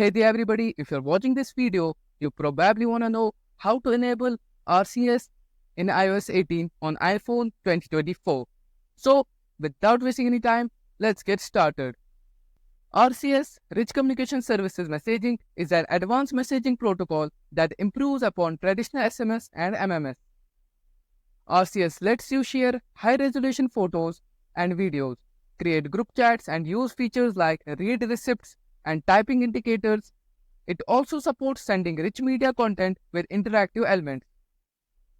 Hey there everybody, if you're watching this video, you probably want to know how to enable RCS in iOS 18 on iPhone 2024. So, without wasting any time, let's get started. RCS, Rich Communication Services Messaging, is an advanced messaging protocol that improves upon traditional SMS and MMS. RCS lets you share high-resolution photos and videos, create group chats, and use features like read receipts and typing indicators. It also supports sending rich media content with interactive elements.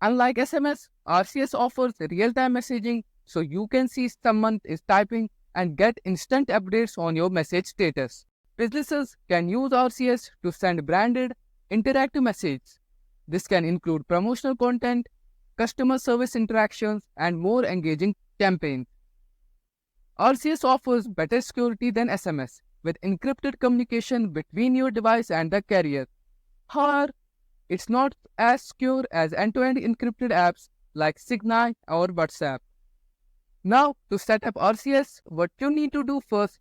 Unlike SMS, RCS offers real-time messaging so you can see someone is typing and get instant updates on your message status. Businesses can use RCS to send branded, interactive messages. This can include promotional content, customer service interactions, and more engaging campaigns. RCS offers better security than SMS, with encrypted communication between your device and the carrier. However, it's not as secure as end-to-end encrypted apps like Signal or WhatsApp. Now, to set up RCS, what you need to do first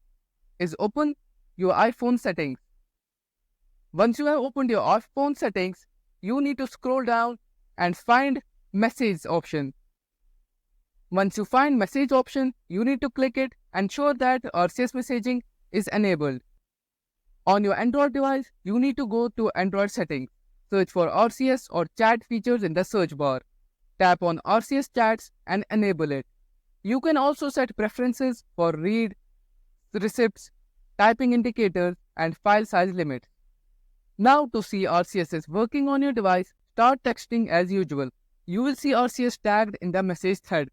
is open your iPhone settings. Once you have opened your iPhone settings, you need to scroll down and find Message option. Once you find Message option, you need to click it and ensure that RCS messaging is enabled. On your Android device, you need to go to Android settings. Search for RCS or chat features in the search bar. Tap on RCS chats and enable it. You can also set preferences for read, receipts, typing indicators, and file size limits. Now to see RCS is working on your device, start texting as usual. You will see RCS tagged in the message thread.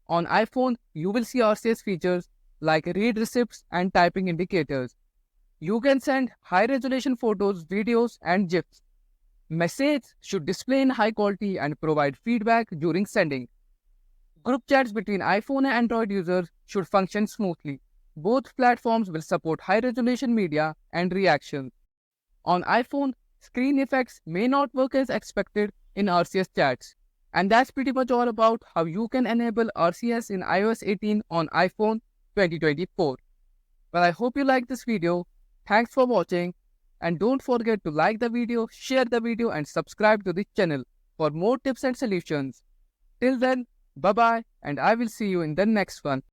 On iPhone, you will see RCS features like read receipts and typing indicators. You can send high-resolution photos, videos, and GIFs. Message should display in high quality and provide feedback during sending. Group chats between iPhone and Android users should function smoothly. Both platforms will support high-resolution media and reactions. On iPhone, screen effects may not work as expected in RCS chats. And that's pretty much all about how you can enable RCS in iOS 18 on iPhone 2024. Well, I hope you liked this video. Thanks for watching. And don't forget to like the video, share the video, and subscribe to the channel for more tips and solutions. Till then, bye-bye, and I will see you in the next one.